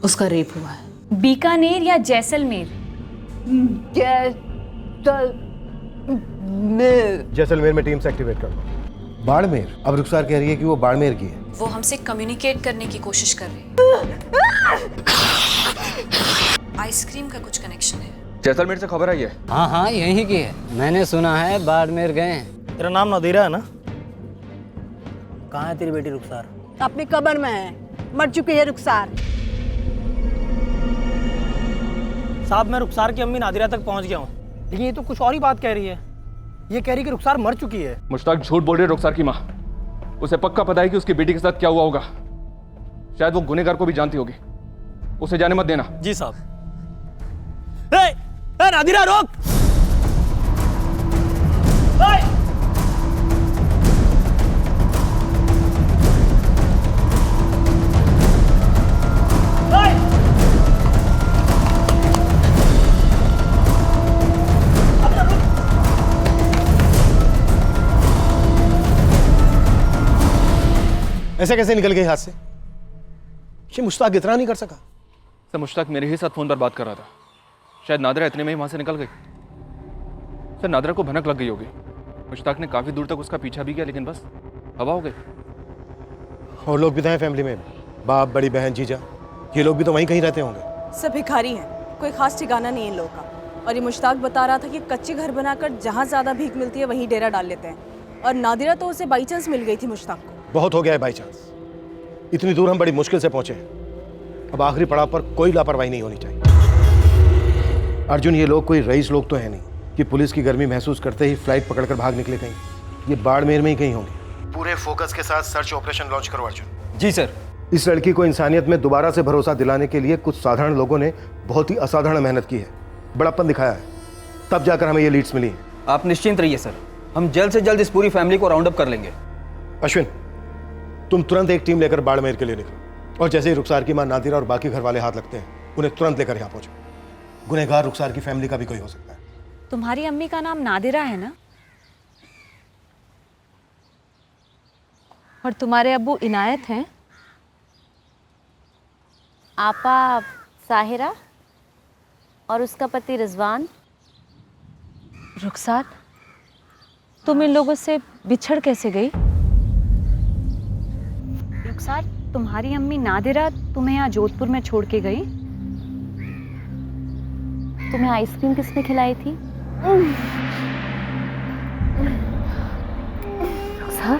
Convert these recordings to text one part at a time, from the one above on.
उसका रेप हुआ है। बीकानेर या जैसलमेर? जैसलमेर में टीम्स एक्टिवेट कर दो। बाड़मेर? अब रुखसार कह रही है कि वो बाड़मेर की है। वो हमसे कम्युनिकेट करने की कोशिश कर रही है। आइसक्रीम का कुछ कनेक्शन है। जैसलमेर से खबर आई है? हाँ यहीं की है। मैंने सुना है बाड़मेर गए हैं। तेरा नाम नादिरा है ना? कहाँ है तेरी बेटी रुखसार? अपनी कब्र में है, मर चुकी है रुखसार। साहब, मैं रुखसार की अम्मी नादिरा तक पहुँच गया हूँ, लेकिन ये तो कुछ और ही बात कह रही है। ये कह रही कि रुखसार मर चुकी है। मुश्ताक झूठ बोल रही है रुखसार की माँ। उसे पक्का पता है कि उसकी बेटी के साथ क्या हुआ होगा। शायद वो गुनहगार को भी जानती होगी। उसे जाने मत देना। जी साहब। नादिरा रोक! ऐसे कैसे निकल गई हाथ से? ये मुश्ताक इतना नहीं कर सका। सर, मुश्ताक मेरे ही साथ फोन पर बात कर रहा था। शायद नादिरा इतने में ही वहां से निकल गई। सर, नादिरा को भनक लग गई होगी। मुश्ताक ने काफी दूर तक उसका पीछा भी किया, लेकिन बस हवा हो गई। और लोग भी तो हैं फैमिली में, बाप, बड़ी बहन, जीजा। ये लोग भी तो वहीं कहीं रहते होंगे। सब भिखारी हैं, कोई खास ठिकाना नहीं है इन लोगों का। और ये मुश्ताक बता रहा था कि कच्चे घर बनाकर जहाँ ज़्यादा भीख मिलती है वहीं डेरा डाल लेते हैं। और नादिरा तो उसे बाई चांस मिल गई थी मुश्ताक को। बहुत हो गया है बाई चांस। इतनी दूर हम बड़ी मुश्किल से पहुंचे हैं। अब आखिरी पड़ाव पर कोई लापरवाही नहीं होनी चाहिए। अर्जुन, ये लोग कोई रईस लोग तो है नहीं कि पुलिस की गर्मी महसूस करते ही फ्लाइट पकड़कर भाग निकले कहीं। ये बाड़मेर में ही कहीं होंगे। पूरे फोकस के साथ सर्च ऑपरेशन लॉन्च करो अर्जुन। जी सर। इस लड़की को इंसानियत में दोबारा से भरोसा दिलाने के लिए कुछ साधारण लोगों ने बहुत ही असाधारण मेहनत की है, बड़प्पन दिखाया है, तब जाकर हमें ये लीड्स मिली हैं। आप निश्चिंत रहिए सर, हम जल्द से जल्द इस पूरी फैमिली को राउंड अप कर लेंगे। अश्विन, तुम तुरंत एक टीम लेकर बाड़मेर के लिए निकलो, और जैसे ही रुखसार की मां नादिरा और बाकी घर वाले हाथ लगते हैं, उन्हें तुरंत लेकर यहाँ पहुंचो। गुनहगार रुखसार की फैमिली का भी कोई हो सकता है। तुम्हारी अम्मी का नाम नादिरा है ना? और तुम्हारे अब्बू इनायत हैं? आपा साहिरा और उसका पति रिजवान। रुखसार, तुम इन लोगों से बिछड़ कैसे गई? रुखसार, तुम्हारी अम्मी नादिरा तुम्हें यहाँ जोधपुर में छोड़ के गई? तुम्हें आइसक्रीम किसने खिलाई थी? रुखसार,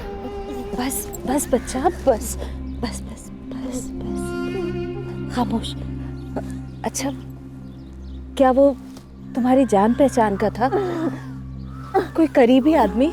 बस बस बच्चा, बस बस बस बस बस, खामोश। अच्छा, क्या वो तुम्हारी जान पहचान का था? कोई करीबी आदमी?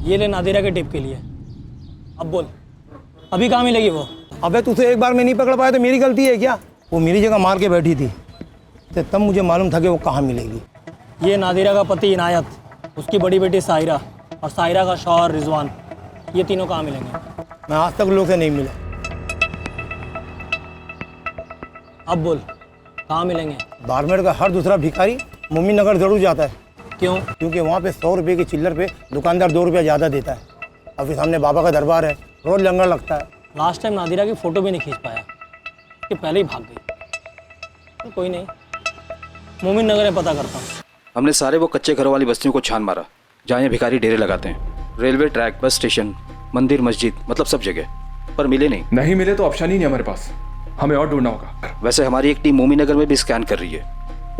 ये ले नादिरा के टिप के लिए। अब बोल, अभी कहाँ मिलेगी वो? अबे तुझे एक बार में नहीं पकड़ पाया तो मेरी गलती है क्या? वो मेरी जगह मार के बैठी थी, तो तब मुझे मालूम था कि वो कहाँ मिलेगी। ये नादिरा का पति इनायत, उसकी बड़ी बेटी साहिरा और साहिरा का शौहर रिजवान, ये तीनों कहाँ मिलेंगे? मैं आज तक लोग से नहीं मिला। अब बोल, कहाँ मिलेंगे? बाड़मेर का हर दूसरा भिखारी मोमिन नगर जरूर जाता है। क्यों? क्योंकि वहाँ पे 100 रुपये की चिल्लर पे दुकानदार 2 रुपया ज़्यादा देता है। और फिर सामने बाबा का दरबार है, रोज लंगर लगता है। लास्ट टाइम नादिरा की फ़ोटो भी नहीं खींच पाया, कि पहले ही भाग गई। तो कोई नहीं, मोमिन नगर में पता करता हूँ। हमने सारे वो कच्चे घरों वाली बस्तियों को छान मारा जहाँ ये भिखारी डेरे लगाते हैं। रेलवे ट्रैक, बस स्टेशन, मंदिर, मस्जिद, मतलब सब जगह, पर मिले नहीं मिले तो ऑप्शन ही नहीं हमारे पास, हमें और ढूंढना होगा। वैसे हमारी एक टीम मोमिन नगर में भी स्कैन कर रही है।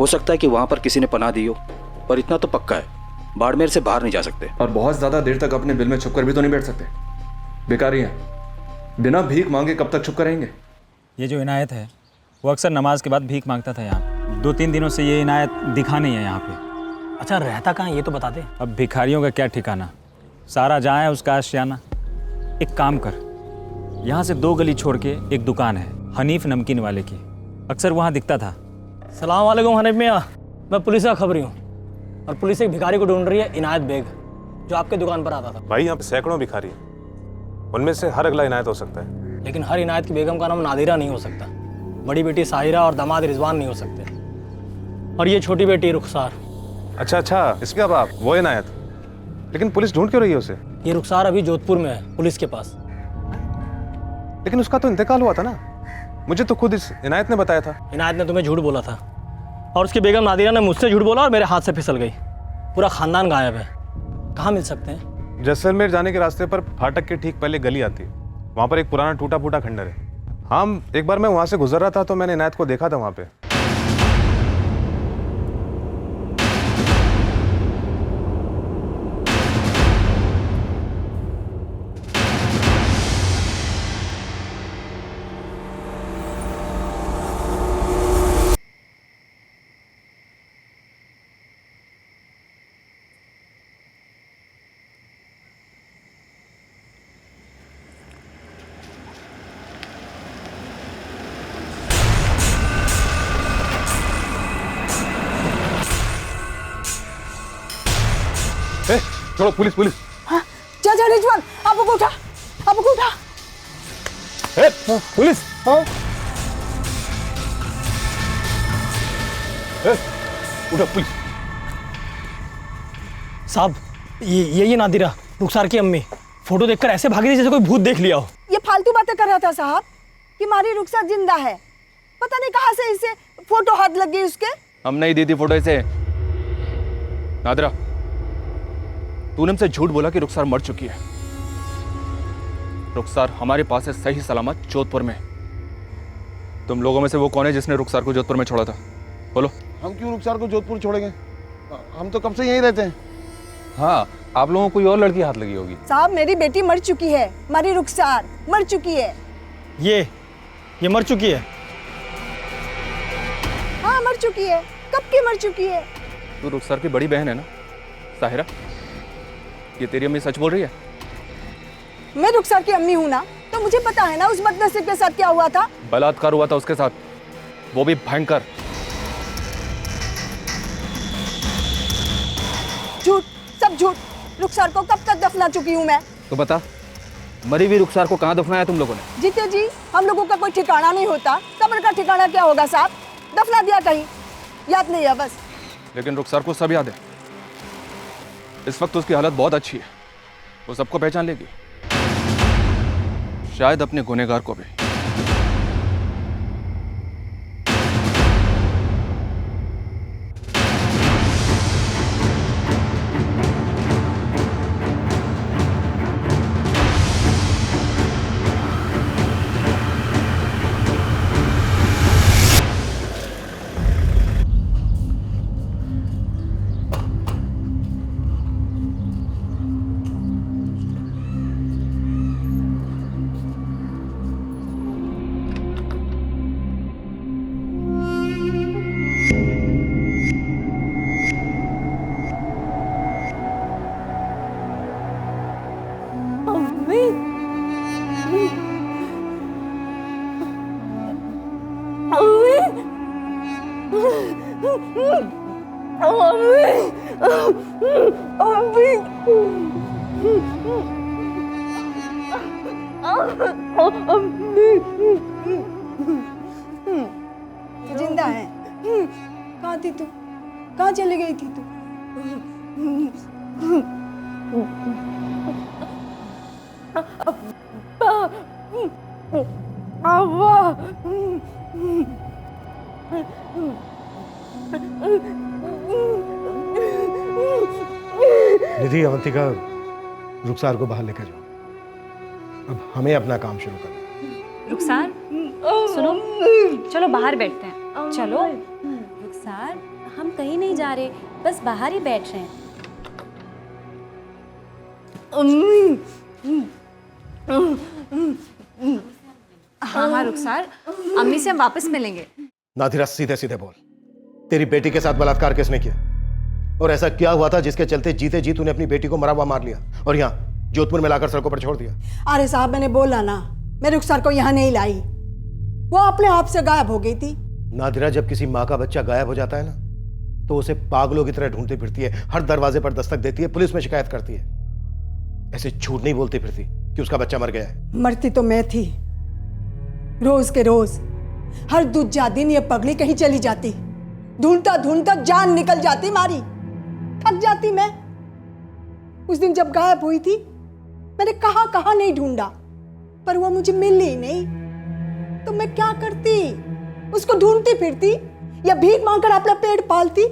हो सकता है कि वहाँ पर किसी ने पनाह दी हो, पर इतना तो पक्का है, बाड़मेर से बाहर नहीं जा सकते। और बहुत ज्यादा देर तक अपने बिल में छुप कर भी तो नहीं बैठ सकते। बेकारी हैं, बिना भीख मांगे कब तक छुप कर रहेंगे? ये जो इनायत है वो अक्सर नमाज के बाद भीख मांगता था यहाँ। 2-3 दिनों से ये इनायत दिखा नहीं है यहाँ पे। अच्छा, रहता कहाँ ये तो बता दे। अब भिखारियों का क्या ठिकाना, सारा जहाँ है उसका आशियाना। एक काम कर, यहाँ से 2 गली छोड़ के एक दुकान है हनीफ नमकीन वाले की, अक्सर वहाँ दिखता था। सलाम वालेकुम हनीफ मियाँ, मैं पुलिस का खबरी हूँ और पुलिस एक भिखारी को ढूंढ रही है, इनायत बेग, जो आपके दुकान पर आता था। भाई यहाँ पे सैकड़ों भिखारी हैं, उनमें से हर अगला इनायत हो सकता है। लेकिन हर इनायत की बेगम का नाम नादिरा नहीं हो सकता, बड़ी बेटी साहिरा और दामाद रिजवान नहीं हो सकते, और ये छोटी बेटी रुखसार। अच्छा, इसके अब आप वो इनायत, लेकिन पुलिस ढूंढ क्यों रही है उसे? ये रुखसार अभी जोधपुर में है, पुलिस के पास। लेकिन उसका तो इंतकाल हुआ था ना, मुझे तो खुद इस इनायत ने बताया था। इनायत ने तुम्हें झूठ बोला था और उसकी बेगम नादिरा ने मुझसे झूठ बोला और मेरे हाथ से फिसल गई। पूरा खानदान गायब है, कहाँ मिल सकते हैं? जैसलमेर जाने के रास्ते पर फाटक के ठीक पहले गली आती है, वहाँ पर एक पुराना टूटा फूटा खंडर है। हाँ, एक बार मैं वहाँ से गुजर रहा था तो मैंने इनायत को देखा था वहाँ पे। छोड़ो, पुलिस पुलिस। हाँ, जा रिजवान, आपको को उठा। पुलिस। उठो पुलिस। साहब, ये नादिरा, रुखसार की अम्मी, फोटो देखकर ऐसे भागी थी जैसे कोई भूत देख लिया हो। ये फालतू बातें कर रहा था साहब कि हमारी रुखसार जिंदा है। पता नहीं कहाँ से इसे फोटो हाथ लग गई उसके। हम नहीं दी थी फोटो इसे। नादिरा, तूने हमसे झूठ बोला कि रुखसार मर चुकी है। रुखसार हमारे पास है सही सलामत जोधपुर में। तुम लोगों में से वो कौन है जिसने रुखसार को जोधपुर में छोड़ा था? बोलो। हम क्यों रुखसार को जोधपुर छोड़ेंगे? हम तो कब से यहीं रहते हैं। हाँ, आप लोगों को कोई और लड़की हाथ लगी होगी। साहब, मेरी बेटी मर चुकी है, हमारी रुखसार मर चुकी है। ये मर चुकी है? हाँ, मर चुकी है। कब की मर चुकी है? तू रुखसार की बड़ी बहन है ना साहिरा? ये तेरी अम्मी सच बोल रही है? मैं रुखसार की अम्मी हूँ ना, तो मुझे पता है ना उस बदनसीब के साथ क्या हुआ था। बलात्कार हुआ था उसके साथ, वो भी भयंकर। झूठ, सब झूठ। रुखसार को कब तक दफना चुकी हूँ मैं। तो बता, मरी हुई रुखसार को कहाँ दफनाया तुम लोगों ने? जीते जी, हम लोगों का कोई ठिकाना नहीं होता। कब्र का ठिकाना क्या होगा साहब? दफना दिया कहीं, याद नहीं है बस। लेकिन रुखसार को सब याद है। इस वक्त उसकी हालत बहुत अच्छी है, वो सबको पहचान लेगी, शायद अपने गुनहगार को भी। जिंदा है। कहाँ थी तू? कहाँ चली गई थी तू? निधि, अवंतिका, रुखसार को बाहर लेकर जाओ। अब हमें अपना काम शुरू करना है। रुखसार, सुनो, चलो बाहर बैठते हैं। चलो। रुखसार, हम कहीं नहीं जा रहे, बस बाहर ही बैठ रहे हैं। हाँ रुखसार, अम्मी से हम वापस मिलेंगे। नादिरा, सीधे सीधे बोल, तेरी बेटी के साथ बलात्कार किसने किया? और ऐसा क्या हुआ था जिसके चलते जीते जी तूने अपनी बेटी को मरा हुआ मार लिया और यहाँ जोधपुर में लाकर सड़कों पर छोड़ दिया? अरे साहब, मैंने बोला ना, मैं रुखसार को यहाँ नहीं लाई। वो अपने आप से गायब हो गई थी। नादिरा जब किसी माँ का बच्चा गायब हो जाता है ना, तो उसे पागलों की तरह ढूंढती फिरती है, हर दरवाजे पर दस्तक देती है, पुलिस में शिकायत करती है। ऐसे झूठ नहीं बोलती फिरती कि उसका बच्चा मर गया है। मरती तो मैं थी, रोज के रोज, हर दूजा दिन ये पगली कहीं चली जाती, ढूंढता ढूंढता जान निकल जाती मारी, थक जाती मैं। उस दिन जब गायब हुई थी, मैंने कहां कहां नहीं ढूंढा, पर वो मुझे मिली नहीं। तो मैं क्या करती? उसको ढूंढती फिरती या भीख मांगकर अपना पेट पालती?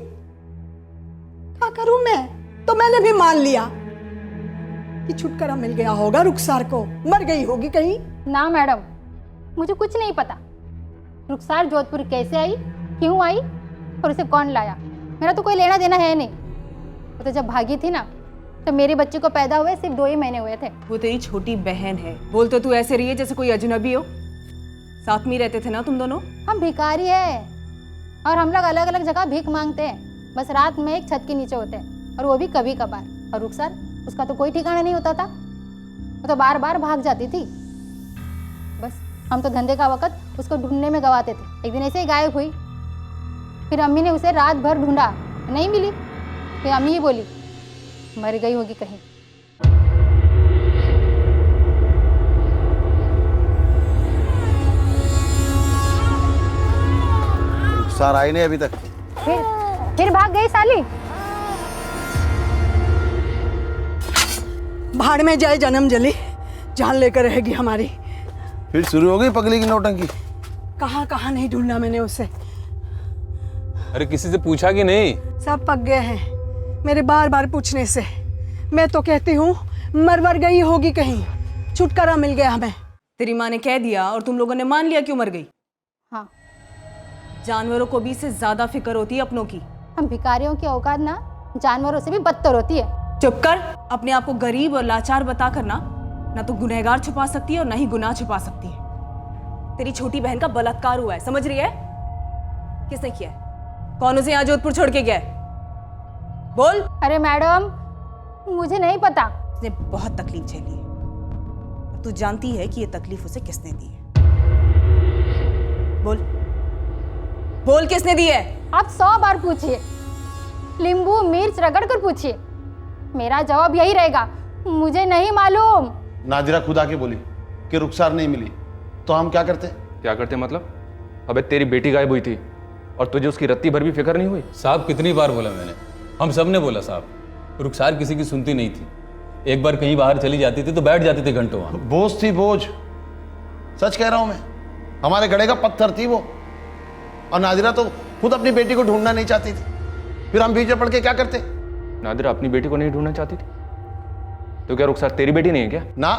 क्या करूं मैं? तो मैंने भी मान लिया कि छुटकारा मिल गया होगा रुखसार को, मर गई होगी कहीं। ना मैडम, मुझे कुछ नहीं पता। रुखसार जोधपुर कैसे आई, क्यों आई और उसे कौन लाया, मेरा तो कोई लेना देना है नहीं। वो तो जब भागी थी ना, तो मेरे बच्चे को पैदा हुए सिर्फ 2 ही महीने हुए थे। वो तेरी छोटी बहन है, बोल तो तू ऐसे रही है जैसे कोई अजनबी हो। साथ में ही रहते थे ना तुम दोनों? हम भिखारी हैं और हम लोग अलग अलग जगह भीख मांगते हैं, बस रात में एक छत के नीचे होते हैं, और वो भी कभी कभार। और रुखसार, उसका तो कोई ठिकाना नहीं होता था, वो तो बार बार भाग जाती थी। बस हम तो धंधे का वक्त उसको ढूंढने में गवाते थे। एक दिन ऐसे ही गायब हुई, फिर अम्मी ने उसे रात भर ढूंढा, नहीं मिली। फिर अम्मी ही बोली मर गई होगी कहीं। रुखसार आई नहीं अभी तक। फिर भाग गई साली। भाड़ में जाए जन्म जली, जान लेकर रहेगी हमारी। फिर शुरू हो गई पगली की नौटंकी। कहां कहां नहीं ढूंढना मैंने उसे। अरे किसी से पूछा कि नहीं? सब पक गए हैं मेरे बार बार पूछने से। मैं तो कहती हूँ मर गई होगी कहीं, छुटकारा मिल गया हमें। तेरी माँ ने कह दिया और तुम लोगों ने मान लिया क्यों मर गई? हाँ, जानवरों को भी इससे ज्यादा फिक्र होती है अपनों की। हम भिखारियों की औकात ना जानवरों से भी बदतर होती है। चुप कर। अपने आप को गरीब और लाचार बताकर ना तो गुनहगार छुपा सकती है और ना ही गुनाह छुपा सकती है। तेरी छोटी बहन का बलात्कार हुआ है, समझ रही है? किसने किया है? कौन उसे यहाँ जोधपुर छोड़ के गया है? बोल। अरे मैडम, मुझे नहीं पता। उसने बहुत तकलीफ झेली है और तू जानती है कि ये तकलीफ उसे किसने दी है। बोल बोल, किसने दी है? आप 100 बार पूछिए, नींबू मिर्च रगड़ कर पूछिए, मेरा जवाब यही रहेगा, मुझे नहीं मालूम। नादिरा खुद आके बोली कि रुखसार नहीं मिली, तो हम क्या करते? क्या करते मतलब? अबे तेरी बेटी गायब हुई थी और तुझे उसकी रत्ती भर भी फिक्र नहीं हुई? साहब कितनी बार बोला मैंने, हम सब ने बोला साहब, रुखसार किसी की सुनती नहीं थी। एक बार कहीं बाहर चली जाती थी तो बैठ जाती थी घंटों वहाँ। बोझ थी बोझ, सच कह रहा हूं मैं। हमारे गड़े का पत्थर थी वो। और नादिरा तो खुद अपनी बेटी को ढूंढना नहीं चाहती थी, फिर हम बीच में पड़ के क्या करते? नादिरा अपनी बेटी को नहीं ढूंढना चाहती थी तो क्या रुखसार तेरी बेटी नहीं है क्या? ना,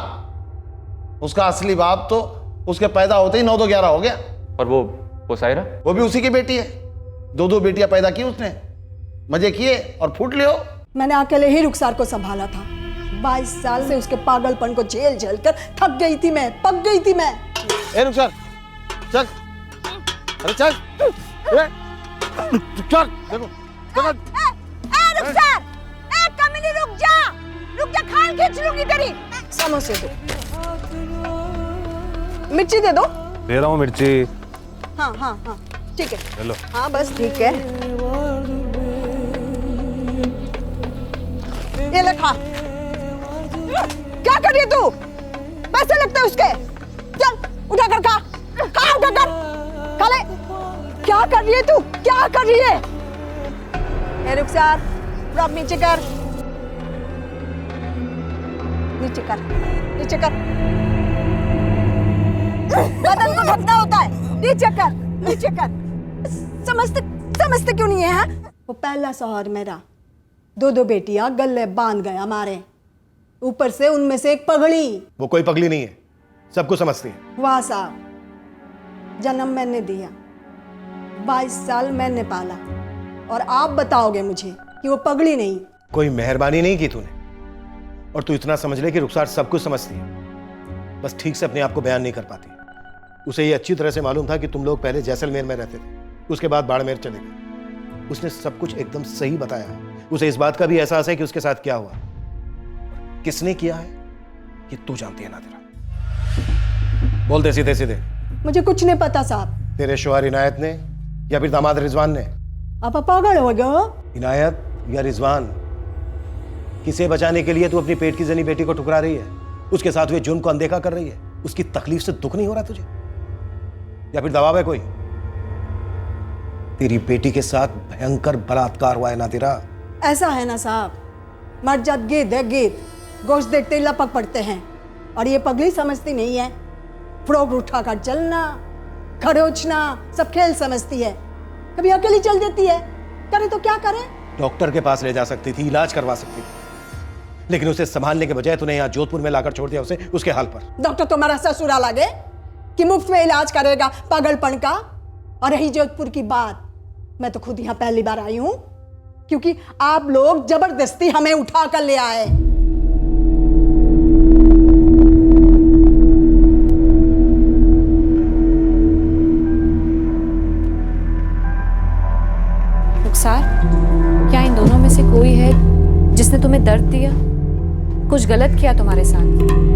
उसका असली बाप तो उसके पैदा होते ही 9-11 हो गया। और वो सायरा, वो भी उसी की बेटी है। 2 बेटियां पैदा की उसने, मजे किए और फूट लियो। मैंने अकेले ही रुखसार को संभाला था। 22 साल से उसके पागलपन को झेल झेल कर थक गई थी मैं, पक गई थी मैं। ए रुखसार, चल, अरे चल, चल, देखो, चल। रुखसार, कमीनी रुक जा, खान खींच लूंगी तेरी। समोसे दो, मिर्ची दे दो। दे रहा हूँ मिर्ची। हाँ हाँ हाँ, ठीक है। चलो। हाँ बस ठीक है, ये ले खा। क्या कर रही है तू? पैसे लगते हैं उसके। चल उठा कर खा, खा उठा कर, खा ले। क्या कर रही है तू? क्या कर रही है? ए रुखसार, रॉब नीचे कर, नीचे कर, नीचे कर। बदन को ढकना होता है, नीचे कर, नीचे कर। समझते क्यों नहीं है? हाँ? वो पहला शौहर मेरा 2 बेटियां गले बांध गया मारे, ऊपर से उनमें से एक पगड़ी। वो कोई पगली नहीं है, सब कुछ समझती है। वाह साहब, जन्म मैंने दिया, 22 साल मैंने पाला, और आप बताओगे मुझे कि वो पगड़ी नहीं? कोई मेहरबानी नहीं की तूने, और तू इतना समझ ले कि रुखसार सब कुछ समझती है, बस ठीक से अपने आप को बयान नहीं कर पाती। उसे ये अच्छी तरह से मालूम था कि तुम लोग पहले जैसलमेर में रहते थे, उसके बाद बाड़मेर चले गए। उसने सब कुछ एकदम सही बताया। उसे इस बात का भी एहसास है कि उसके साथ क्या हुआ, किसने किया है, ये तू जानती है नादिरा। बोलते सीधे सीधे। मुझे कुछ नहीं पता साहब। तेरे शौहर इनायत ने या फिर दामाद रिजवान ने? आप पागल हो गए हो? इनायत या रिजवान, किसे बचाने के लिए तू अपनी पेट की जनी बेटी को ठुकरा रही है? उसके साथ हुए जुर्म को अनदेखा कर रही है? उसकी तकलीफ से दुख नहीं हो रहा तुझे? या फिर दबाव है कोई? तेरी बेटी के साथ भयंकर बलात्कार हुआ है नादिरा। ऐसा है ना साहब, मर्जाद गिद्ध है गिद्ध, गोश्त देखते ही लपक पड़ते हैं। और ये पगली समझती नहीं है, फ्रॉक उठाकर चलना, खरोचना सब खेल समझती है। कभी अकेली चल देती है, करे तो क्या करे? डॉक्टर के पास ले जा सकती थी, इलाज करवा सकती थी, लेकिन उसे संभालने के बजाय तूने यहाँ जोधपुर में लाकर छोड़ दिया उसे उसके हाल पर। डॉक्टर तुम्हारा ससुरा लगे कि मुफ्त में इलाज करेगा पागलपन का। और रही जोधपुर की बात, मैं तो खुद यहाँ पहली बार आई हूँ, क्योंकि आप लोग जबरदस्ती हमें उठा कर ले आए। रुखसार, क्या इन दोनों में से कोई है जिसने तुम्हें दर्द दिया, कुछ गलत किया तुम्हारे साथ?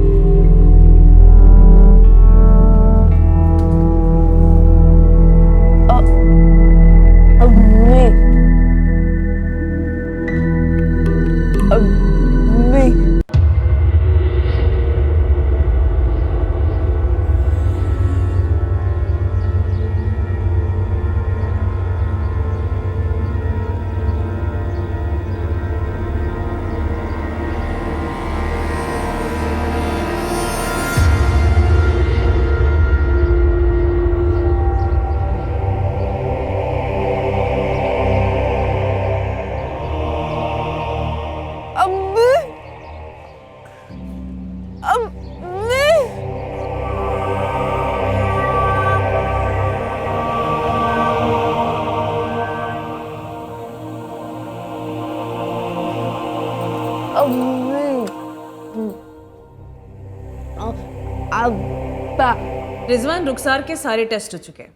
रिजवान, रुखसार के सारे टेस्ट हो चुके हैं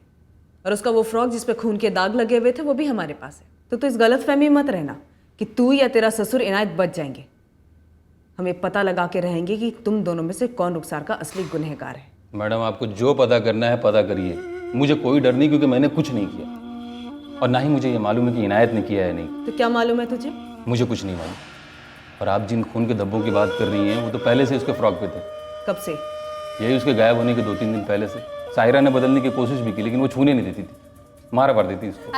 और उसका वो फ्रॉक जिस पे खून के दाग लगे हुए थे वो भी हमारे पास है। तो इस गलतफहमी में मत रहना कि तू या तेरा ससुर इनायत बच जाएंगे। हमें पता लगा के रहेंगे कि तुम दोनों में से कौन रुखसार का असली गुनहगार है। मैडम, आपको जो पता करना है पता करिए, मुझे कोई डर नहीं, क्योंकि मैंने कुछ नहीं किया और ना ही मुझे ये मालूम है कि इनायत ने किया है नहीं। तो क्या मालूम है तुझे? मुझे कुछ नहीं मालूम। और आप जिन खून के धब्बों की बात कर रही हैं वो तो पहले से उसके फ्रॉक पे थे। कब से? यही उसके गायब होने के 2-3 दिन पहले से। साहिरा ने बदलने की कोशिश भी की, लेकिन वो छूने नहीं देती थी, मारा कर देती इसको।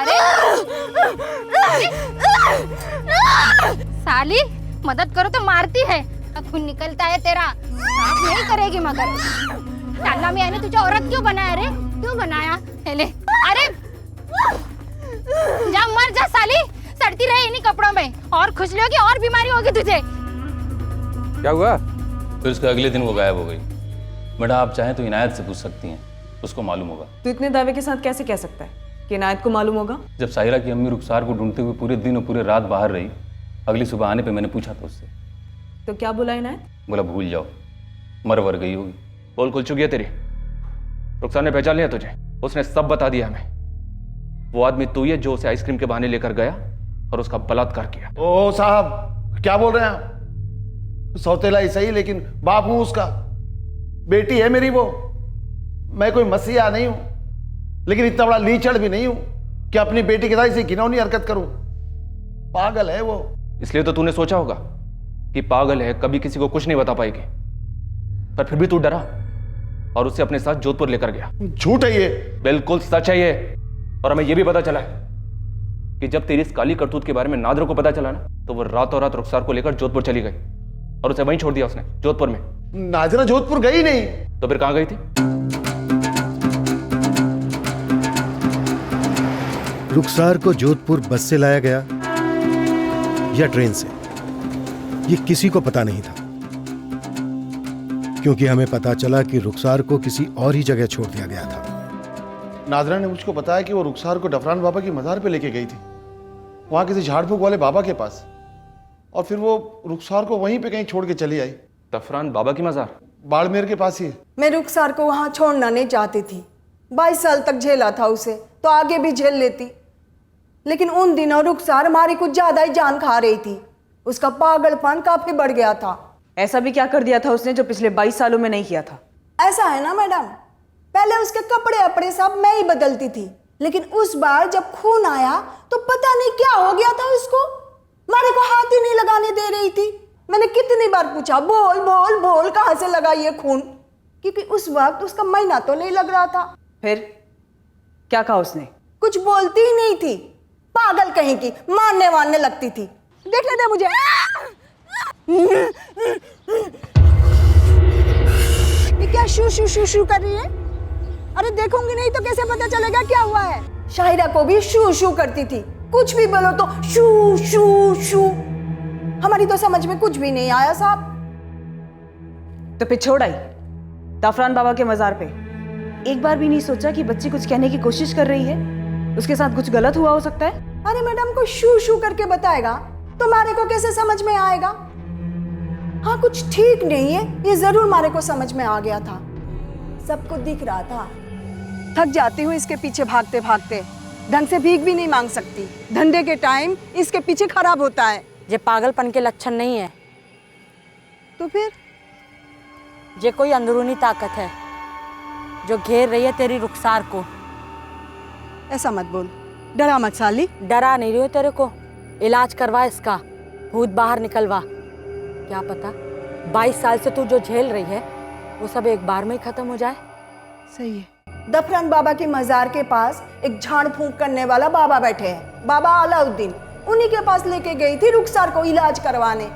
साली, मदद करो तो मारती है, खून निकलता है तेरा, साफ नहीं करेगी मगर। टाला मियां ने तुझे औरत क्यों बनाया रे? क्यों बनाया? ले, अरे जा मर जा साली, सड़ती रहे इन्हीं कपड़ों में, और खुजली होगी और बीमारी होगी तुझे। क्या हुआ? फिर उसके अगले दिन वो गायब हो गई। मैडम, आप चाहें तो इनायत से पूछ सकती हैं, उसको मालूम होगा। तू इतने दावे के साथ कैसे कह सकता है कि इनायत को मालूम होगा? जब साहिरा की अम्मी रुखसार को ढूंढते हुए पूरे दिन और पूरे रात बाहर रही, अगली सुबह आने पे मैंने पूछा था उससे। तो क्या बोला इनायत? बोला भूल जाओ, मर गई होगी। बोल खुल चुकी है तेरी। रुखसार ने पहचान लिया तुझे, उसने सब बता दिया हमें। वो आदमी तू ही है जो उसे आइसक्रीम के बहाने लेकर गया और उसका बलात्कार किया। ओ साहब, क्या बोल रहे हैं आप? सौतेला ही सही, लेकिन बाप हूं उसका। बेटी है मेरी वो। मैं कोई मसीहा नहीं हूं, लेकिन इतना बड़ा लीचड़ भी नहीं हूं कि अपनी बेटी के साथ इसे घिनौनी हरकत करूं। पागल है वो। इसलिए तो तूने सोचा होगा कि पागल है, कभी किसी को कुछ नहीं बता पाएगी, पर फिर भी तू डरा और उसे अपने साथ जोधपुर लेकर गया। झूठ है ये। बिल्कुल सच है ये। और हमें यह भी पता चला है कि जब तेरी इस काली करतूत के बारे में नादरा को पता चला ना, तो वो रातों रात रुखसार को लेकर जोधपुर चली गई और उसे वहीं छोड़ दिया उसने, जोधपुर में। नादिरा जोधपुर गई नहीं। तो फिर कहां गई थी? रुखसार को जोधपुर बस से लाया गया या ट्रेन से, ये किसी को पता नहीं था, क्योंकि हमें पता चला कि रुखसार को किसी और ही जगह छोड़ दिया गया था। नादिरा ने मुझको बताया कि वो रुखसार को डफरान बाबा की मज़ार पे लेके गई थी, वहां किसी झाड़ फूक वाले बाबा के पास, और फिर वो रुखसार को वहीं पे कहीं छोड़ के चली आई। डफरान बाबा की मज़ार? बाड़मेर के पास ही। मैं रुखसार को वहां छोड़ना नहीं चाहती थी। 22 साल तक झेला था उसे, तो आगे भी झेल लेती, लेकिन उन दिनों रुखसार हमारी कुछ ज्यादा ही जान खा रही थी। उसका पागलपन काफी बढ़ गया था। ऐसा भी क्या कर दिया था उसने जो पिछले 22 सालों में नहीं किया था? ऐसा है ना मैडम, पहले उसके कपड़े अपड़े सब मैं ही बदलती थी, लेकिन उस बार जब खून आया तो पता नहीं क्या हो गया था उसको, मारे को हाथ ही नहीं लगाने दे रही थी। मैंने कितनी बार पूछा, बोल बोल बोल कहाँ से लगा ये खून, क्योंकि उस वक्त उसका महीना तो नहीं लग रहा था। फिर क्या कहा उसने? कुछ बोलती ही नहीं थी, पागल कहीं की, मारने वारने लगती थी। देखने दे मुझे। ये क्या शू शू शू शू कर रही है? अरे देखूंगी नहीं तो कैसे पता चलेगा क्या हुआ है? शाहिरा को भी शू शू करती थी, कुछ भी बोलो तो शू शू शू। हमारी तो समझ में कुछ भी नहीं आया साहब। तो फिर छोड़ आई जाफरान बाबा के मजार पे। एक बार भी नहीं सोचा कि बच्ची कुछ कहने की कोशिश कर रही है, उसके साथ कुछ गलत हुआ हो सकता है? अरे मैडम को शू शू करके बताएगा तो मारे को कैसे समझ में आएगा? हाँ कुछ ठीक नहीं है, ये जरूर मारे को समझ में आ गया था, सबको दिख रहा था। थक जाती हूँ इसके पीछे भागते भागते, ढंग से भीख भी नहीं मांग सकती, धंधे के टाइम इसके पीछे खराब होता है। ये पागलपन के लक्षण नहीं है, तो फिर ये कोई अंदरूनी ताकत है जो घेर रही है तेरी रुखसार को। ऐसा मत बोल, डरा मत साली। डरा नहीं रही हो तेरे को, इलाज करवा इसका, भूत बाहर निकलवा। क्या पता 22 साल से तू जो झेल रही है वो सब एक बार में ही खत्म हो जाए। सही है। दफरान बाबा के मजार के पास एक झाड़ फूंक करने वाला बाबा बैठे हैं, बाबा अलाउद्दीन, उन्हीं के पास लेके गई थी रुखसार को इलाज करवाने।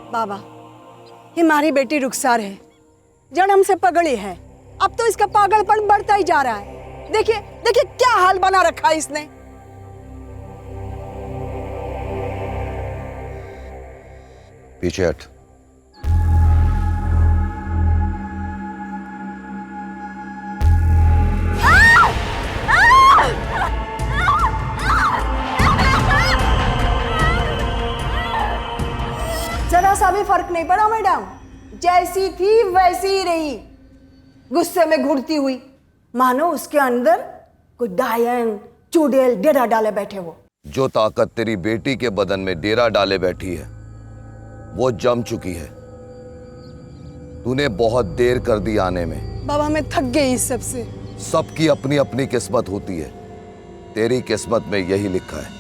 बाबा, ये हमारी बेटी रुखसार है, जन्म से पगड़ी है, अब तो इसका पागलपन बढ़ता ही जा रहा है। देखिए देखिए क्या हाल बना रखा है इसने। पीछे हट। जरा सा भी फर्क नहीं पड़ा मैडम, जैसी थी वैसी ही रही, गुस्से में घुटती हुई, मानो उसके अंदर कोई डायन चुड़ैल डेरा डाले बैठे हो। जो ताकत तेरी बेटी के बदन में डेरा डाले बैठी है वो जम चुकी है। तूने बहुत देर कर दी आने में। बाबा मैं थक गई इस सब से। सबकी अपनी अपनी किस्मत होती है, तेरी किस्मत में यही लिखा है।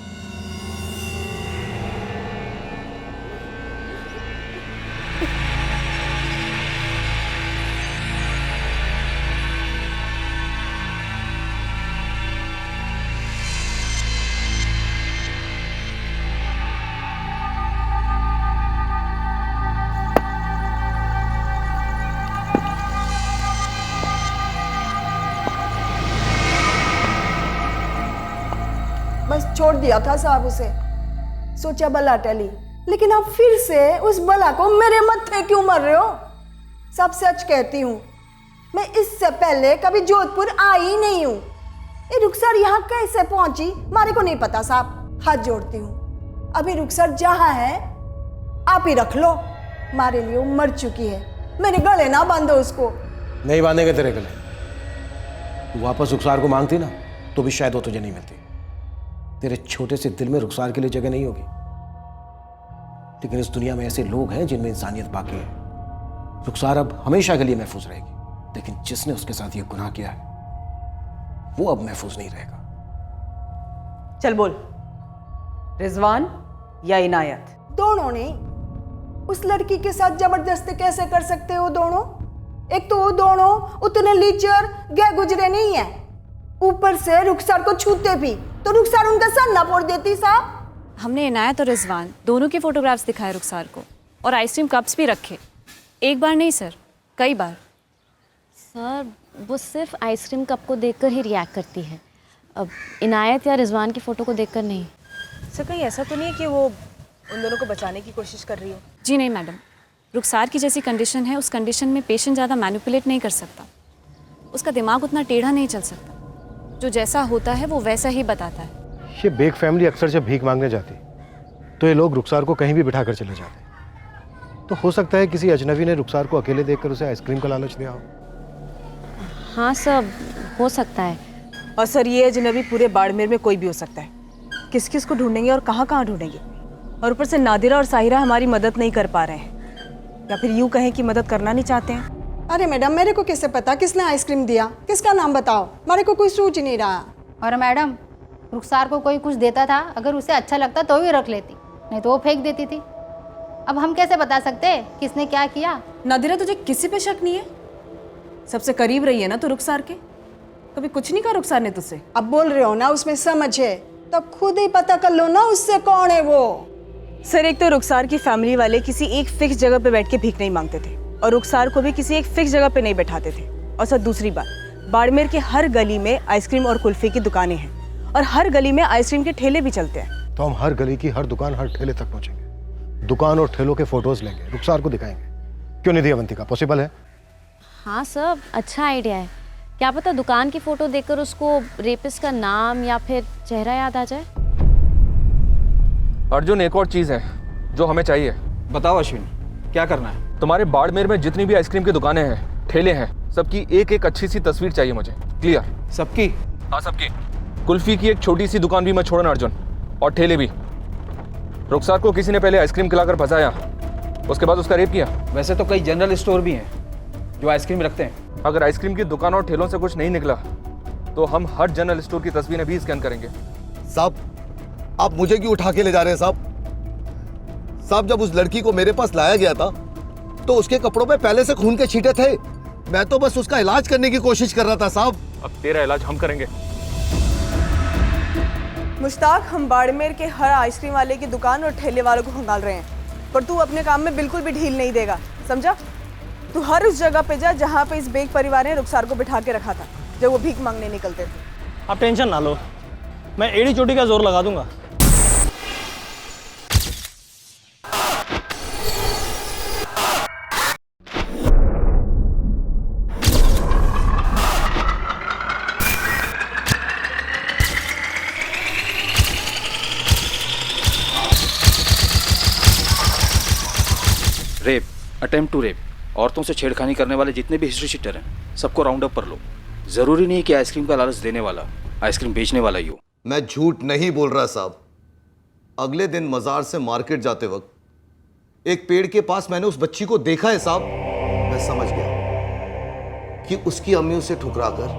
बस छोड़ दिया था साहब उसे, सोचा बला टली, लेकिन अब फिर से उस बला को मेरे मत्थे क्यों मर रहे हो? सब सच कहती हूँ, मैं इससे पहले कभी जोधपुर आई नहीं हूँ। ये रुखसर यहाँ कैसे पहुंची मारे को नहीं पता साहब, हाथ जोड़ती हूँ। अभी रुखसर जहाँ है आप ही रख लो, मारे लिए मर चुकी है, मेरे गले ना बांधो उसको। नहीं बांधेंगे तेरे गले। तू वापस रुखसार को मांगती ना तो भी शायद वो तुझे नहीं मिलती। तेरे छोटे से दिल में रुखसार के लिए जगह नहीं होगी, लेकिन इस दुनिया में ऐसे लोग हैं जिनमें इंसानियत बाकी है। रुखसार अब हमेशा के लिए महफूज रहेगी, लेकिन जिसने उसके साथ ये गुनाह किया है वो अब महफूज नहीं रहेगा। चल बोल, रिजवान या इनायत? दोनों ने। उस लड़की के साथ जबरदस्ती कैसे कर सकते हो दोनों? एक तो वो दोनों उतने लीचर गए गुजरे नहीं है, ऊपर से रुखसार को छूते भी तो रुखसार उनका सर ना फोड़ देती साहब। हमने इनायत और रिजवान दोनों के फोटोग्राफ्स दिखाए रुखसार को, और आइसक्रीम कप्स भी रखे। एक बार नहीं सर, कई बार। सर वो सिर्फ आइसक्रीम कप को देखकर ही रिएक्ट करती है, अब इनायत या रिजवान की फ़ोटो को देखकर नहीं। सर कहीं ऐसा तो नहीं है कि वो उन दोनों को बचाने की कोशिश कर रही हो? जी नहीं मैडम, रुखसार की जैसी कंडीशन है, उस कंडीशन में पेशेंट ज़्यादा मैनिपुलेट नहीं कर सकता, उसका दिमाग उतना टेढ़ा नहीं चल सकता, जो जैसा होता है वो वैसा ही बताता है। ये बेग फैमिली अक्सर जब भीख मांगने जाती तो ये लोग रुखसार को कहीं भी बिठा कर चले जाते, तो हो सकता है किसी अजनबी ने रुखसार को अकेले देखकर उसे आइसक्रीम का लालच दिया हो। हाँ सर, हो सकता है। और सर ये अजनबी पूरे बाड़मेर में कोई भी हो सकता है। किस किस को ढूंढेंगे और कहाँ कहाँ ढूंढेंगे? और ऊपर से नादिरा और साहिरा हमारी मदद नहीं कर पा रहे हैं, या फिर यूँ कहें कि मदद करना नहीं चाहते हैं। अरे मैडम, मेरे को कैसे पता किसने आइसक्रीम दिया? किसका नाम बताओ, मेरे को कोई सूझ नहीं रहा। और मैडम, रुखसार को कोई कुछ देता था, अगर उसे अच्छा लगता तो भी रख लेती, नहीं तो वो फेंक देती थी। अब हम कैसे बता सकते किसने क्या किया? नादिरा, तुझे किसी पे शक नहीं है? सबसे करीब रही है ना तो रुखसार के, कभी कुछ नहीं कहा रुखसार ने तुझसे? अब बोल रहे हो ना उसमें समझ है, तो खुद ही पता कर लो ना उससे कौन है वो। सर, एक तो रुखसार की फैमिली वाले किसी एक फिक्स जगह पे बैठ के भीख नहीं मांगते थे, और रुखसार को भी किसी एक फिक्स जगह पे नहीं बैठाते थे। और सर दूसरी बात, बाड़मेर के हर गली में आइसक्रीम और कुल्फी की दुकानें हैं, और हर गली में आइसक्रीम के ठेले भी चलते हैं। तो हम हर गली की हर दुकान, हर ठेले तक पहुंचेंगे, दुकान और ठेलों के फोटोज लेंगे, रुखसार को दिखाएंगे। क्यों नहीं दिया अवंतिका? पॉसिबल है? हाँ सर, अच्छा आइडिया है। क्या पता दुकान की फ़ोटो देखकर उसको रेपिस्ट का नाम या फिर चेहरा याद आ जाए। अर्जुन, एक और चीज़ है जो हमें चाहिए। बताओ अश्विन, क्या करना है? तुम्हारे बाड़मेर में जितनी भी आइसक्रीम की दुकानें हैं, ठेले हैं, सबकी एक एक अच्छी सी तस्वीर चाहिए मुझे। क्लियर? सबकी? हाँ, सबकी। कुल्फी की एक छोटी सी दुकान भी मत छोड़ना अर्जुन, और ठेले भी। रुखसार को किसी ने पहले आइसक्रीम खिलाकर फंसाया, उसके बाद उसका रेप किया। वैसे तो कई जनरल स्टोर भी हैं जो आइसक्रीम रखते हैं। अगर आइसक्रीम की दुकान और ठेलों से कुछ नहीं निकला तो हम हर जनरल स्टोर की तस्वीरें भी स्कैन करेंगे। साहब, आप मुझे क्यों उठा के ले जा रहे हैं साहब? साहब, जब उस लड़की को मेरे पास लाया गया था तो उसके कपड़ों पे पहले से खून के छींटे थे। मैं तो बस उसका इलाज करने की कोशिश कर रहा था साहब। अब तेरा इलाज हम करेंगे। मुश्ताक, हम बाड़मेर के हर आइसक्रीम वाले की दुकान और ठेले वालों को खंगाल रहे हैं, पर तू अपने काम में बिल्कुल भी ढील नहीं देगा, समझा? तू हर उस जगह पे जा जहाँ पे इस बेग परिवार ने रुखसार को बिठा के रखा था जब वो भीख मांगने निकलते थे। आप टेंशन ना लो, मैं एड़ी चोटी का जोर लगा दूंगा। रेप, अटेम्प्ट टू रेप, औरतों से छेड़खानी करने वाले जितने भी हिस्ट्री शीटर हैं सबको राउंड अप कर लो। जरूरी नहीं कि आइसक्रीम का लालच देने वाला आइसक्रीम बेचने वाला ही हो। मैं झूठ नहीं बोल रहा साहब। अगले दिन मजार से मार्केट जाते वक्त एक पेड़ के पास मैंने उस बच्ची को देखा है साहब। मैं समझ गया कि उसकी अम्मी उसे ठुकराकर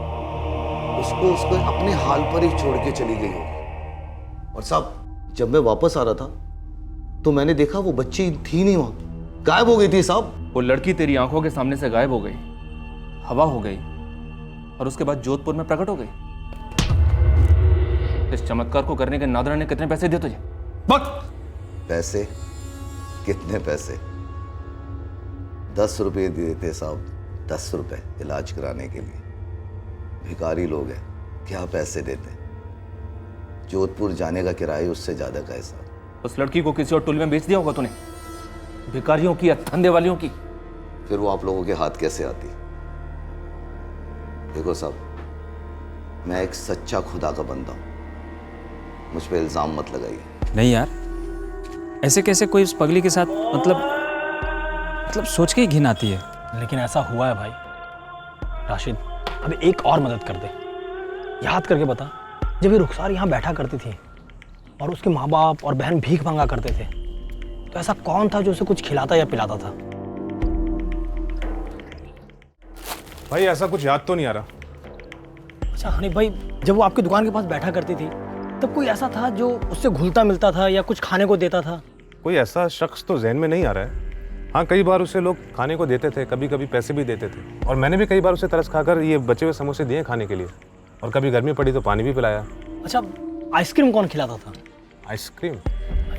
उसको अपने हाल पर ही छोड़ के चली गई होगी। और साहब, जब मैं वापस आ रहा था तो मैंने देखा वो बच्ची थी नहीं, वहां गायब हो गई थी साहब। वो लड़की तेरी आंखों के सामने से गायब हो गई, हवा हो गई, और उसके बाद जोधपुर में प्रकट हो गई। इस चमत्कार को करने के नादरा ने कितने पैसे दिए तुझे? पैसे? कितने पैसे? 10 रुपये दिए थे साहब, 10 रुपये इलाज कराने के लिए। भिखारी लोग हैं, क्या पैसे देते? जोधपुर जाने का किराया उससे ज्यादा का है साहब। उस लड़की को किसी और टोली में बेच दिया होगा तूने, भिखारियों की या धंधे वालियों की। फिर वो आप लोगों के हाथ कैसे आती? देखो साहब, मैं एक सच्चा खुदा का बंदा हूं, मुझ पे इल्जाम मत लगाइए। नहीं यार, ऐसे कैसे कोई उस पगली के साथ, मतलब सोच के ही घिन आती है। लेकिन ऐसा हुआ है भाई। राशिद, अब एक और मदद कर दे। याद करके बता, जब ये रुखसार यहाँ बैठा करती थी और उसके माँ बाप और बहन भीख मांगा करते थे, तो ऐसा कौन था जो उसे कुछ खिलाता या पिलाता था? भाई ऐसा कुछ याद तो नहीं आ रहा। अच्छा हनीफ भाई, जब वो आपकी दुकान के पास बैठा करती थी तब कोई ऐसा था जो उससे घुलता मिलता था या कुछ खाने को देता था? कोई ऐसा शख्स तो जहन में नहीं आ रहा है। हाँ, कई बार उसे लोग खाने को देते थे, कभी कभी पैसे भी देते थे, और मैंने भी कई बार उसे तरस खाकर ये बचे हुए समोसे दिए खाने के लिए, और कभी गर्मी पड़ी तो पानी भी पिलाया। अच्छा, आइसक्रीम कौन खिलाता था? आइसक्रीम?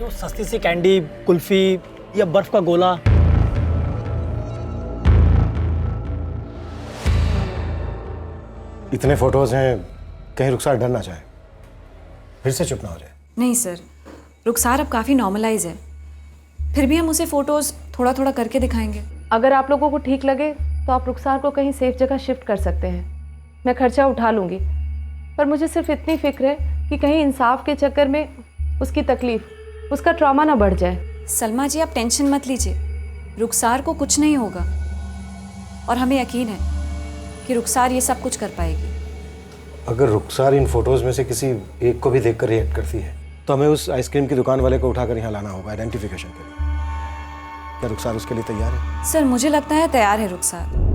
वो सस्ती सी कैंडी, कुल्फी या बर्फ का गोला? इतने फोटोज हैं, कहीं रुखसार डर ना जाए, फिर से चुप ना हो जाए। नहीं सर, रुखसार अब काफ़ी नॉर्मलाइज है, फिर भी हम उसे फ़ोटोज़ थोड़ा थोड़ा करके दिखाएंगे। अगर आप लोगों को ठीक लगे तो आप रुखसार को कहीं सेफ जगह शिफ्ट कर सकते हैं, मैं खर्चा उठा लूँगी। पर मुझे सिर्फ इतनी फिक्र है कि कहीं इंसाफ के चक्कर में उसकी तकलीफ, उसका ट्रॉमा ना बढ़ जाए। सलमा जी, आप टेंशन मत लीजिए, रुखसार को कुछ नहीं होगा और हमें यकीन है कि रुखसार ये सब कुछ कर पाएगी। अगर रुखसार इन फोटोज में से किसी एक को भी देखकर रिएक्ट करती है तो हमें उस आइसक्रीम की दुकान वाले को उठाकर यहाँ लाना होगा आइडेंटिफिकेशन के लिए। क्या रुखसार उसके लिए तैयार है? सर मुझे लगता है तैयार है रुखसार।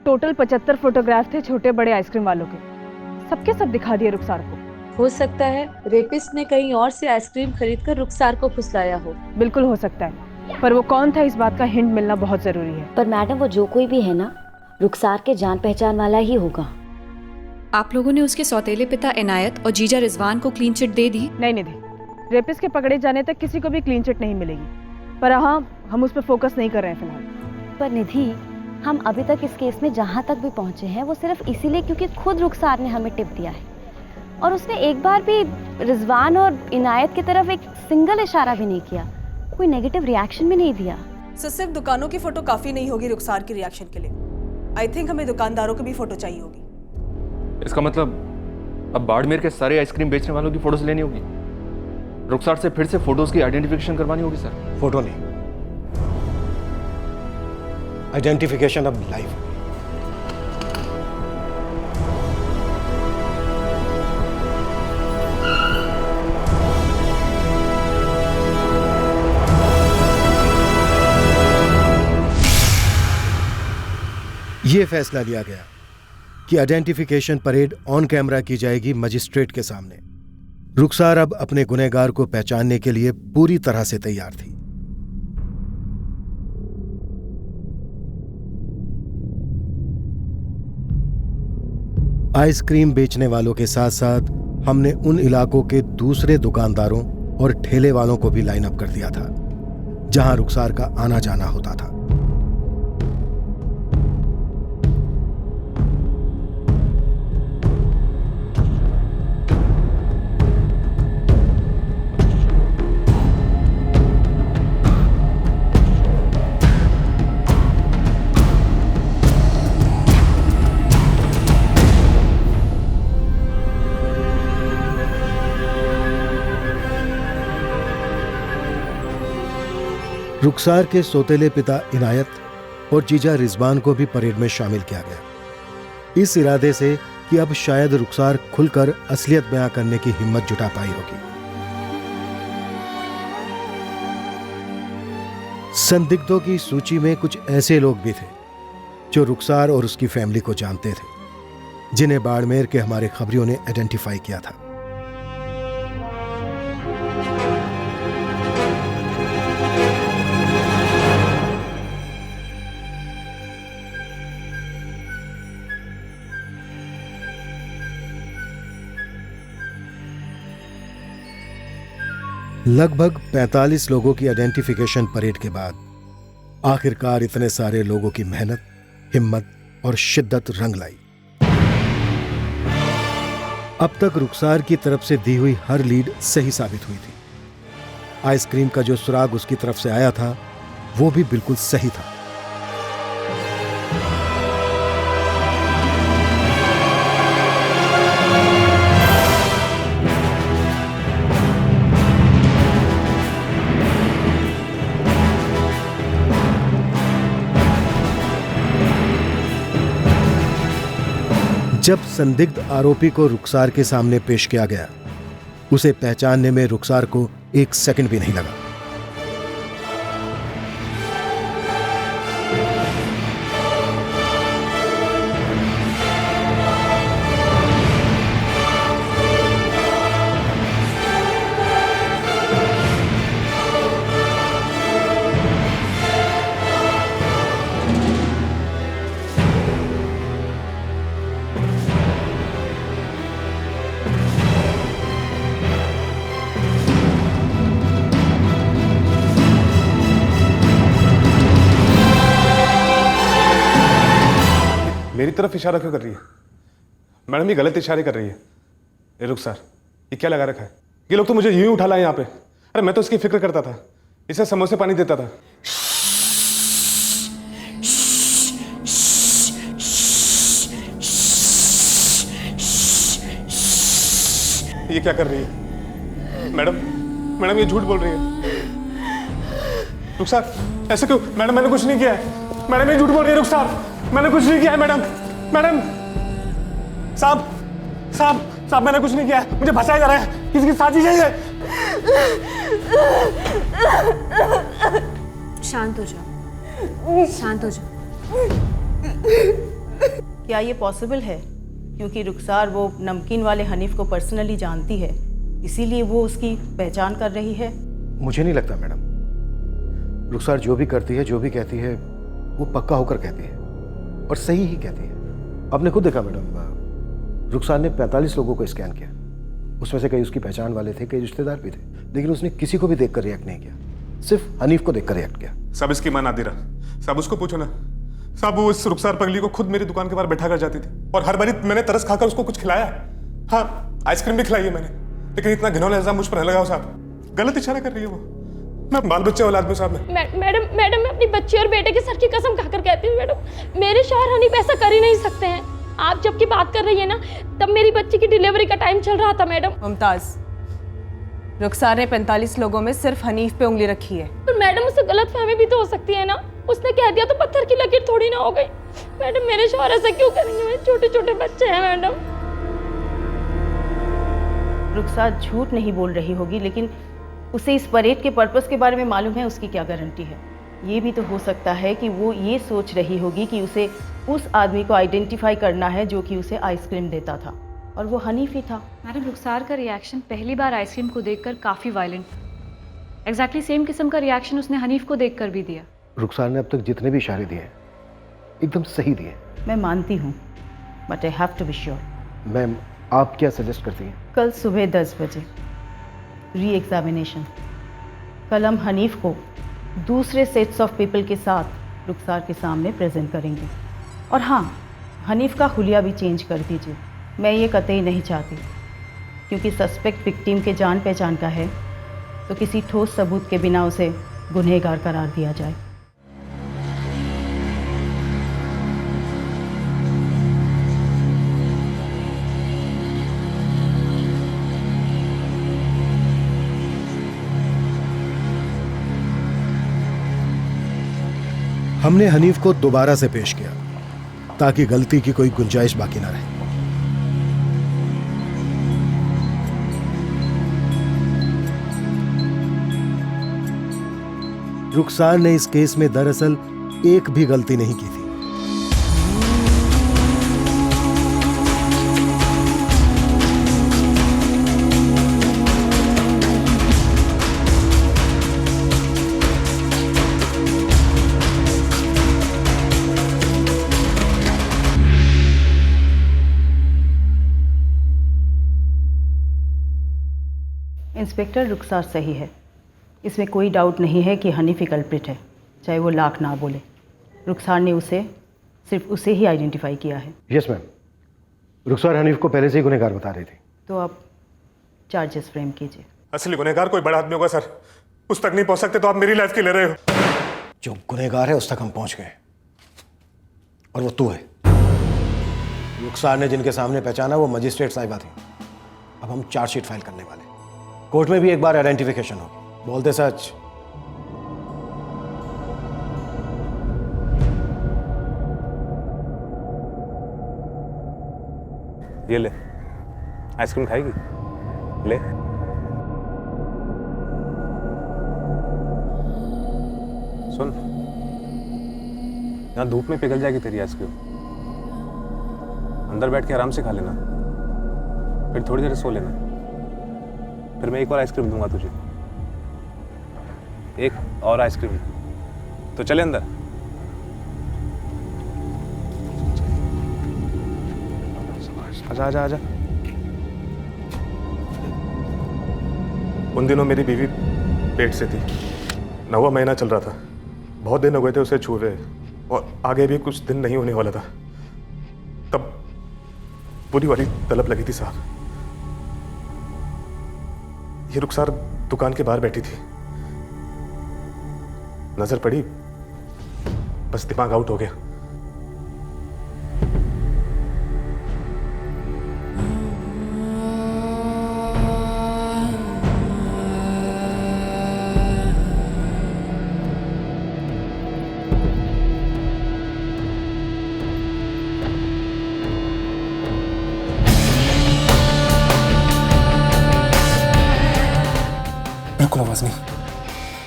टोटल 75 फोटोग्राफ थे छोटे बड़े आइसक्रीम वालों के, सबके सब दिखा दिए रुखसार को। हो सकता है रेपिस्ट ने कहीं और से आइसक्रीम खरीदकर रुखसार को फुसलाया हो। बिल्कुल हो सकता है, पर वो कौन था इस बात का हिंट मिलना बहुत जरूरी है। पर मैडम वो जो कोई भी है ना, रुखसार के जान पहचान वाला ही होगा। आप लोगों ने उसके सौतेले पिता इनायत और जीजा रिजवान को क्लीन चिट दे दी? नहीं निधि, रेपिस्ट के पकड़े जाने तक किसी को भी क्लीन चिट नहीं मिलेगी, पर हाँ हम उस पर फोकस नहीं कर रहे हैं फिलहाल। पर निधि, हम अभी तक इस केस में जहाँ तक भी पहुँचे हैं वो सिर्फ इसीलिए क्योंकि खुद रुखसार ने हमें टिप दिया है, और उसने एक बार भी रिजवान और इनायत की तरफ एक सिंगल इशारा भी नहीं किया, कोई नेगेटिव रिएक्शन भी नहीं दिया। सर सिर्फ दुकानों की फोटो काफी नहीं होगी रुखसार की रिएक्शन के लिए। आई थिंक हमें दुकानदारों की भी फोटो चाहिए होगी। इसका मतलब अब बाड़मेर के सारे आइसक्रीम बेचने वालों की फोटोज लेनी होगी, रुखसार से फिर से फोटोज की आइडेंटिफिकेशन करवानी होगी। सर फोटो नहीं, आइडेंटिफिकेशन अब लाइव। ये फैसला लिया गया कि आइडेंटिफिकेशन परेड ऑन कैमरा की जाएगी मजिस्ट्रेट के सामने। रुखसार अब अपने गुनहगार को पहचानने के लिए पूरी तरह से तैयार थी। आइसक्रीम बेचने वालों के साथ साथ हमने उन इलाकों के दूसरे दुकानदारों और ठेले वालों को भी लाइन अप कर दिया था जहां रुखसार का आना जाना होता था। रुखसार के सौतेले पिता इनायत और जीजा रिजवान को भी परेड में शामिल किया गया, इस इरादे से कि अब शायद रुखसार खुलकर असलियत बयां करने की हिम्मत जुटा पाई होगी। संदिग्धों की सूची में कुछ ऐसे लोग भी थे जो रुखसार और उसकी फैमिली को जानते थे, जिन्हें बाड़मेर के हमारे खबरियों ने आइडेंटिफाई किया था। लगभग 45 लोगों की आइडेंटिफिकेशन परेड के बाद आखिरकार इतने सारे लोगों की मेहनत, हिम्मत और शिद्दत रंग लाई। अब तक रुखसार की तरफ से दी हुई हर लीड सही साबित हुई थी। आइसक्रीम का जो सुराग उसकी तरफ से आया था वो भी बिल्कुल सही था। जब संदिग्ध आरोपी को रुखसार के सामने पेश किया गया, उसे पहचानने में रुखसार को 1 सेकंड भी नहीं लगा। मेरी तरफ इशारा क्यों कर रही है मैडम? ये गलत इशारे कर रही है। ए रुखसार, ये क्या लगा रखा है? ये लोग तो मुझे यूं ही उठा लाए यहाँ पे। अरे मैं तो इसकी फिक्र करता था, इसे समोसे पानी देता था। ये क्या कर रही है मैडम? मैडम ये झूठ बोल रही है। रुखसार ऐसे क्यों? मैडम मैंने कुछ नहीं किया है। मैडम ये झूठ बोल रही है। रुखसार मैंने कुछ नहीं किया है। मैडम मैडम साहब साहब साहब मैंने कुछ नहीं किया है। मुझे फंसाया जा रहा है, किसी की साजिश है ये। शांत हो जाओ, शांत हो जाओ। क्या ये पॉसिबल है? क्योंकि रुखसार वो नमकीन वाले हनीफ को पर्सनली जानती है, इसीलिए वो उसकी पहचान कर रही है। मुझे नहीं लगता मैडम। रुखसार जो भी करती है, जो भी कहती है, वो पक्का होकर कहती है और सही ही कहती है। आपने खुद देखा मैडम, रुखसार ने 45 लोगों को स्कैन किया। उसमें से कई उसकी पहचान वाले थे, कई रिश्तेदार भी थे, लेकिन उसने किसी को भी देखकर रिएक्ट नहीं किया, सिर्फ हनीफ को देखकर रिएक्ट किया। सब इसकी मां नादिरा, सब उसको पूछो ना। सब वो इस रुखसार पगली को खुद मेरी दुकान के बाहर बैठा कर जाती थी और हर बारी मैंने तरस खाकर उसको कुछ खिलाया। हाँ, आइसक्रीम भी खिलाई है मैंने, लेकिन इतना घिनौना इल्जाम मुझ पर न लगाओ साहब। गलत इशारा कर रही है वो। मैं बाल बच्चे वाला आदमी साहब। मैडम मैं अपनी बच्ची और बेटे के सर की कसम खाकर कहती हूँ मैडम, मेरे शौहर हनीफ ऐसा कर ही नहीं सकते हैं। आप जबकि बात कर रही है ना, तब मेरी बच्ची की डिलीवरी का टाइम चल रहा था मैडम। मुमताज, रुखसार ने 45 लोगों में सिर्फ हनीफ पे उंगली रखी है। पर मैडम उससे गलतफहमी भी तो हो सकती है ना। उसने कह दिया तो पत्थर की लकीर थोड़ी ना हो गई। मैडम मेरे शौहर ऐसा क्यों करेंगे? मेरे छोटे छोटे बच्चे हैं मैडम। रुखसार झूठ नहीं बोल रही होगी, लेकिन उसे इस परेड के पर्पस के बारे में मालूम है, उसकी क्या गारंटी है? ये भी तो हो सकता है कि वो ये सोच रही होगी कि उसे उस आदमी को आइडेंटिफाई करना है जो कि उसे आइसक्रीम देता था, और वो हनीफ ही था। मैडम रुखसार का रिएक्शन पहली बार आइसक्रीम को देखकर काफ़ी वायलेंट था। एग्जैक्टली सेम किस्म का रिएक्शन उसने हनीफ को देखकर भी दिया। रुखसार ने अब तक जितने भी इशारे दिए एकदम सही दिए। मैं मानती हूँ, but I have to be sure. Ma'am, आप क्या सजेस्ट करती हैं? कल सुबह 10 बजे री एग्जामिनेशन। कल हम हनीफ को दूसरे सेट्स ऑफ पीपल के साथ रुखसार के सामने प्रेजेंट करेंगे। और हाँ, हनीफ का हुलिया भी चेंज कर दीजिए। मैं ये कतई नहीं चाहती, क्योंकि सस्पेक्ट विक्टिम के जान पहचान का है, तो किसी ठोस सबूत के बिना उसे गुनहगार करार दिया जाए। हमने हनीफ को दोबारा से पेश किया ताकि गलती की कोई गुंजाइश बाकी ना रहे। रुखसार ने इस केस में दरअसल एक भी गलती नहीं की थी। इंस्पेक्टर, रुखसार सही है। इसमें कोई डाउट नहीं है कि हनीफ ही कल्प्रिट है, चाहे वो लाख ना बोले। रुखसार ने सिर्फ उसे ही आइडेंटिफाई किया है। यस मैम, रुखसार हनीफ को पहले से ही गुनहगार बता रही थी। तो आप चार्जेस फ्रेम कीजिए। असली गुनहगार कोई बड़ा आदमी होगा सर, उस तक नहीं पहुंच सकते तो आप मेरी लाइफ की ले रहे हो। जो गुनहगार है उस तक हम पहुंच गए, और वो तू है। रुखसार ने जिनके सामने पहचाना वो मजिस्ट्रेट साहिबा थी। अब हम चार्जशीट फाइल करने वाले, कोर्ट में भी एक बार आइडेंटिफिकेशन होगी। बोलते सच। ये ले, आइसक्रीम खाएगी? ले। सुन, यहाँ धूप में पिघल जाएगी तेरी आइसक्रीम। अंदर बैठ के आराम से खा लेना, फिर थोड़ी देर सो लेना, फिर मैं एक और आइसक्रीम दूंगा तुझे। एक और आइसक्रीम। तो चले अंदर। आजा आजा आजा। उन दिनों मेरी बीवी पेट से थी, 9वां महीना चल रहा था। बहुत दिन हो गए थे उसे छुए, और आगे भी कुछ दिन नहीं होने वाला था। तब पूरी वाली तलब लगी थी साहब। ये रुखसार दुकान के बाहर बैठी थी, नजर पड़ी, बस दिमाग आउट हो गया। बिल्कुल आवाज नहीं,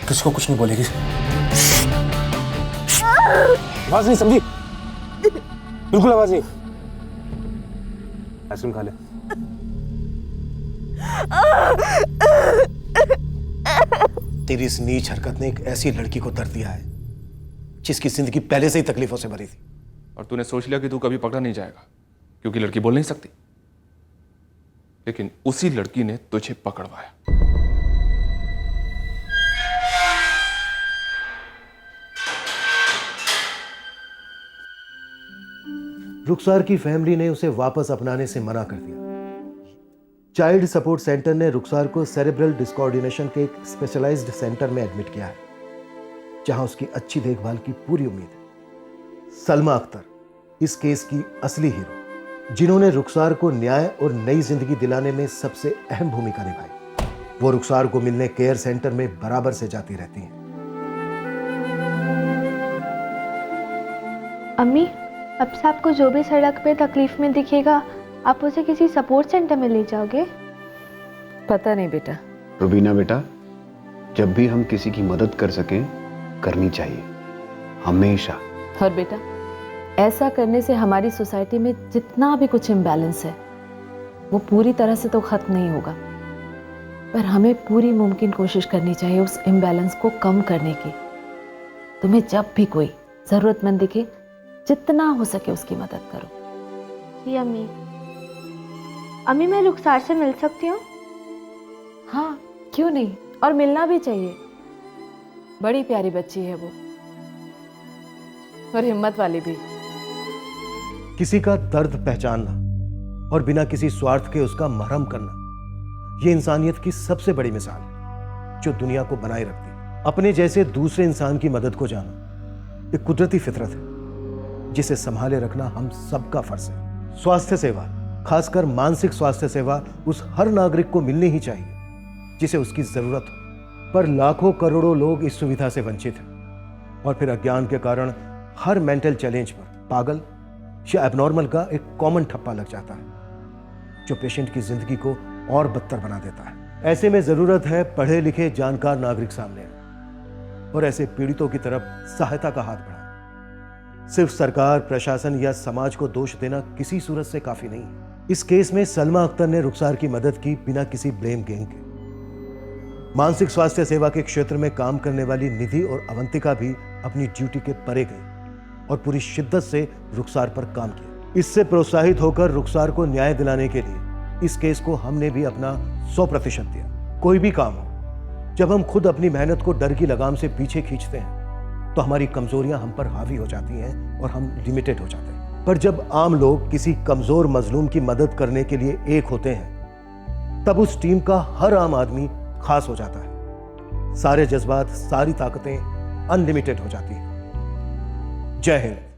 किसी को कुछ नहीं बोलेगी। आवाज नहीं, समझी? बिल्कुल आवाज नहीं। आइसक्रीम खा ले। तेरी इस नीच हरकत ने एक ऐसी लड़की को दर्द दिया है जिसकी जिंदगी पहले से ही तकलीफों से भरी थी। और तूने सोच लिया कि तू कभी पकड़ा नहीं जाएगा क्योंकि लड़की बोल नहीं सकती, लेकिन उसी लड़की ने तुझे पकड़वाया। रुखसार की फैमिली ने उसे वापस अपनाने से मना कर दिया। चाइल्ड सपोर्ट सेंटर ने रुखसार को सेरेब्रल डिसकोऑर्डिनेशन के एक स्पेशलाइज्ड सेंटर में एडमिट किया है, जहां उसकी अच्छी देखभाल की पूरी उम्मीद है। सलमा अख्तर इस केस की असली हीरो, जिन्होंने रुखसार को न्याय और नई जिंदगी दिलाने में सबसे अहम भूमिका निभाई। वो रुखसार को मिलने केयर सेंटर में बराबर से जाती रहती हैं। अम्मी, अब से आपको जो भी सड़क पे तकलीफ में दिखेगा, आप उसे किसी सपोर्ट सेंटर में ले जाओगे? पता नहीं बेटा। रुबीना बेटा, जब भी हम किसी की मदद कर सकें करनी चाहिए, हमेशा। और बेटा, ऐसा करने से हमारी सोसाइटी में जितना भी कुछ इम्बैलेंस है वो पूरी तरह से तो खत्म नहीं होगा, पर हमें पूरी मुमकिन कोशिश करनी चाहिए उस इम्बैलेंस को कम करने की। तुम्हें जब भी कोई ज़रूरतमंद दिखे, जितना हो सके उसकी मदद करो। जी अम्मी। अम्मी, मैं रुखसार से मिल सकती हूँ? हाँ, क्यों नहीं, और मिलना भी चाहिए। बड़ी प्यारी बच्ची है वो, और हिम्मत वाली भी। किसी का दर्द पहचानना और बिना किसी स्वार्थ के उसका मरहम करना, ये इंसानियत की सबसे बड़ी मिसाल है जो दुनिया को बनाए रखती है। अपने जैसे दूसरे इंसान की मदद को जाना एक कुदरती फितरत है जिसे संभाले रखना हम सबका फर्ज है। स्वास्थ्य सेवा, खासकर मानसिक स्वास्थ्य सेवा, उस हर नागरिक को मिलनी ही चाहिए जिसे उसकी जरूरत हो, पर लाखों करोड़ों लोग इस सुविधा से वंचित हैं और फिर अज्ञान के कारण हर मेंटल चैलेंज पर पागल या एबनॉर्मल का एक कॉमन ठप्पा लग जाता है जो पेशेंट की जिंदगी को और बदतर बना देता है। ऐसे में जरूरत है पढ़े लिखे जानकार नागरिक सामने आए और ऐसे पीड़ितों की तरफ सहायता का हाथ बढ़ाए। सिर्फ सरकार, प्रशासन या समाज को दोष देना किसी सूरत से काफी नहीं है। इस केस में सलमा अख्तर ने रुखसार की मदद की बिना किसी ब्लेम गेम के। मानसिक स्वास्थ्य सेवा के क्षेत्र में काम करने वाली निधि और अवंतिका भी अपनी ड्यूटी के परे गई और पूरी शिद्दत से रुखसार पर काम किया। इससे प्रोत्साहित होकर रुखसार को न्याय दिलाने के लिए इस केस को हमने भी अपना 100% दिया। कोई भी काम हो, जब हम खुद अपनी मेहनत को डर की लगाम से पीछे खींचते हैं तो हमारी कमजोरियां हम पर हावी हो जाती हैं और हम लिमिटेड हो जाते हैं। पर जब आम लोग किसी कमजोर मजलूम की मदद करने के लिए एक होते हैं, तब उस टीम का हर आम आदमी खास हो जाता है। सारे जज्बात, सारी ताकतें अनलिमिटेड हो जाती है। जय हिंद।